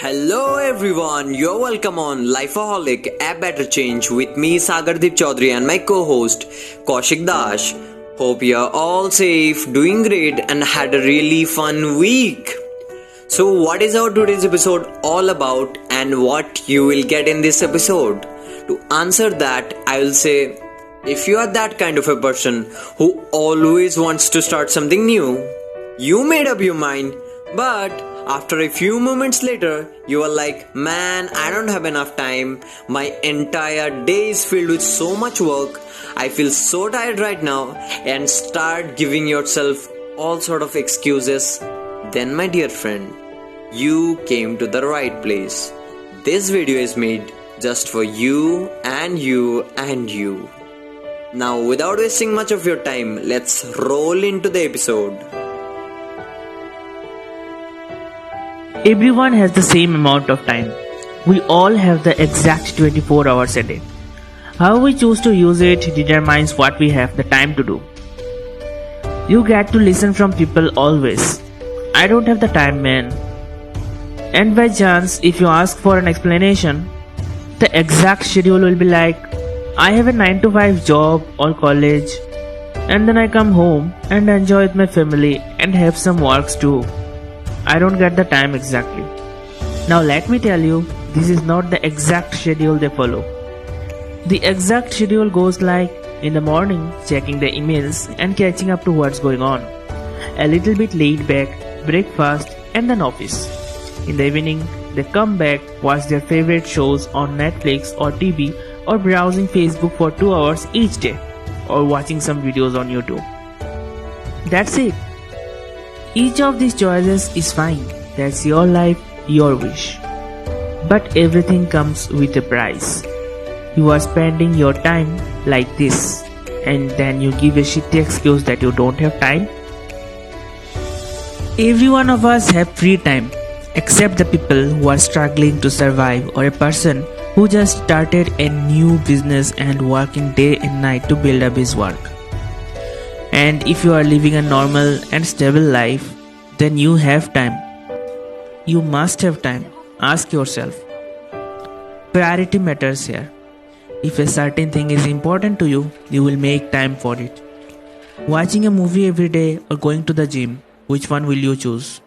Hello everyone, you're welcome on Lifeaholic, A Better Change with me Sagardeep Chaudhary and my co-host Kaushik Dash. Hope you're all safe, doing great and had a really fun week. So what is our today's episode all about and what you will get in this episode? To answer that, I will say if you are that kind of a person who always wants to start something new, you made up your mind, but after a few moments later, you are like, man, I don't have enough time. My entire day is filled with so much work. I feel so tired right now, and start giving yourself all sort of excuses. Then, my dear friend, you came to the right place. This video is made just for you and you and you. Now, without wasting much of your time, let's roll into the episode. Everyone has the same amount of time. We all have the exact 24 hours a day. How we choose to use it determines what we have the time to do. You get to listen from people always. I don't have the time, man. And by chance, if you ask for an explanation, the exact schedule will be like, I have a 9 to 5 job or college, and then I come home and enjoy with my family and have some works too. I don't get the time exactly. Now let me tell you, this is not the exact schedule they follow. The exact schedule goes like, in the morning, checking the emails and catching up to what's going on. A little bit laid back, breakfast and then office. In the evening, they come back, watch their favorite shows on Netflix or TV or browsing Facebook for 2 hours each day or watching some videos on YouTube. That's it. Each of these choices is fine. That's your life, your wish. But everything comes with a price. You are spending your time like this, and then you give a shitty excuse that you don't have time. Every one of us have free time, except the people who are struggling to survive or a person who just started a new business and working day and night to build up his work. And if you are living a normal and stable life, then you have time. You must have time. Ask yourself. Priority matters here. If a certain thing is important to you, you will make time for it. Watching a movie every day or going to the gym, which one will you choose?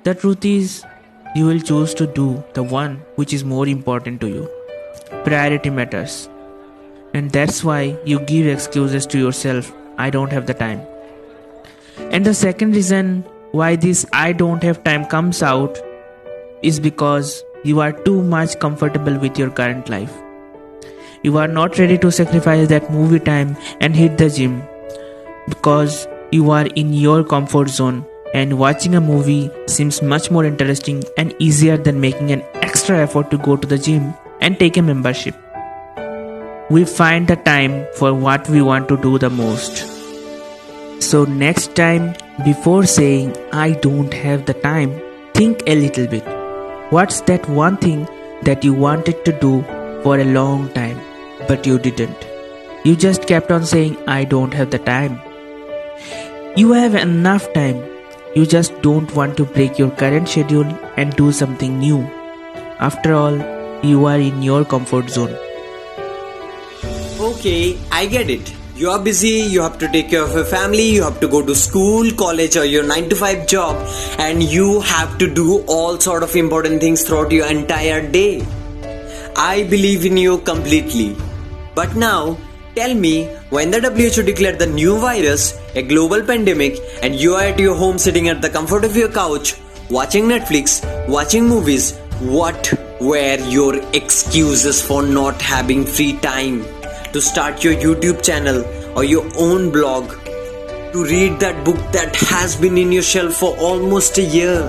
The truth is, you will choose to do the one which is more important to you. Priority matters. And that's why you give excuses to yourself. I don't have the time. And the second reason why this I don't have time comes out is because you are too much comfortable with your current life. You are not ready to sacrifice that movie time and hit the gym because you are in your comfort zone, and watching a movie seems much more interesting and easier than making an extra effort to go to the gym and take a membership. We find the time for what we want to do the most. So next time, before saying I don't have the time, think a little bit. What's that one thing that you wanted to do for a long time, but you didn't? You just kept on saying I don't have the time. You have enough time. You just don't want to break your current schedule and do something new. After all, you are in your comfort zone. Okay, I get it. You are busy, you have to take care of your family, you have to go to school, college or your 9 to 5 job, and you have to do all sort of important things throughout your entire day. I believe in you completely. But now, tell me, when the WHO declared the new virus, a global pandemic, and you are at your home sitting at the comfort of your couch, watching Netflix, watching movies, what were your excuses for not having free time? To start your YouTube channel or your own blog, to read that book that has been in your shelf for almost a year,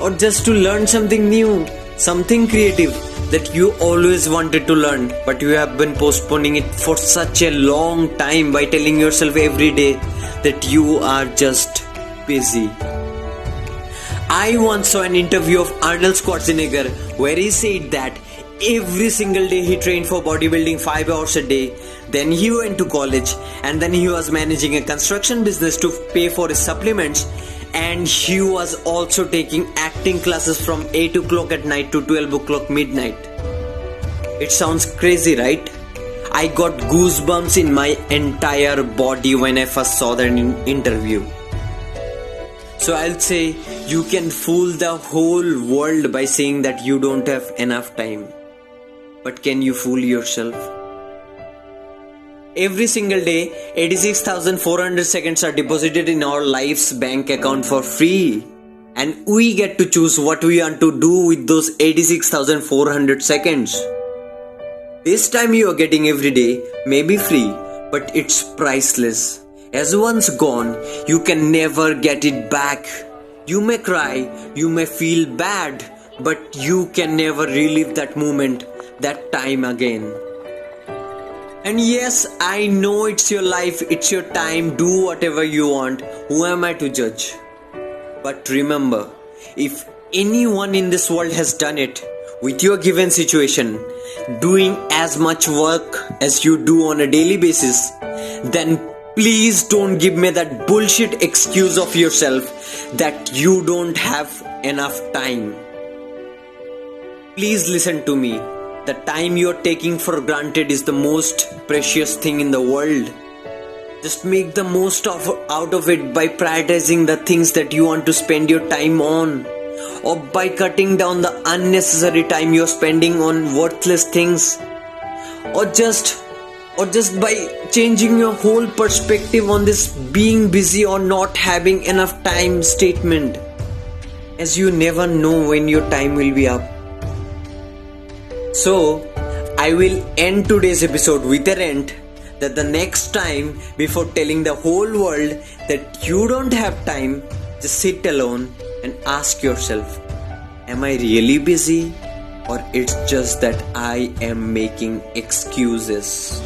or just to learn something new, something creative that you always wanted to learn, but you have been postponing it for such a long time by telling yourself every day that you are just busy. I once saw an interview of Arnold Schwarzenegger where he said that every single day he trained for bodybuilding 5 hours a day, then he went to college, and then he was managing a construction business to pay for his supplements, and he was also taking acting classes from 8 o'clock at night to 12 o'clock midnight. It sounds crazy, right? I got goosebumps in my entire body when I first saw that interview. So I'll say, you can fool the whole world by saying that you don't have enough time. But can you fool yourself? Every single day, 86,400 seconds are deposited in our life's bank account for free. And we get to choose what we want to do with those 86,400 seconds. This time you are getting every day may be free, but it's priceless. As once gone, you can never get it back. You may cry, you may feel bad, but you can never relive that moment, that time again. And yes, I know it's your life, it's your time, do whatever you want. Who am I to judge? But remember, if anyone in this world has done it, with your given situation, doing as much work as you do on a daily basis, then please don't give me that bullshit excuse of yourself that you don't have enough time. Please listen to me. The time you're taking for granted is the most precious thing in the world. Just make the most out of it by prioritizing the things that you want to spend your time on, or by cutting down the unnecessary time you're spending on worthless things, or just by changing your whole perspective on this being busy or not having enough time statement, as you never know when your time will be up. So I will end today's episode with a rant that the next time, before telling the whole world that you don't have time, just sit alone and ask yourself, am I really busy, or it's just that I am making excuses?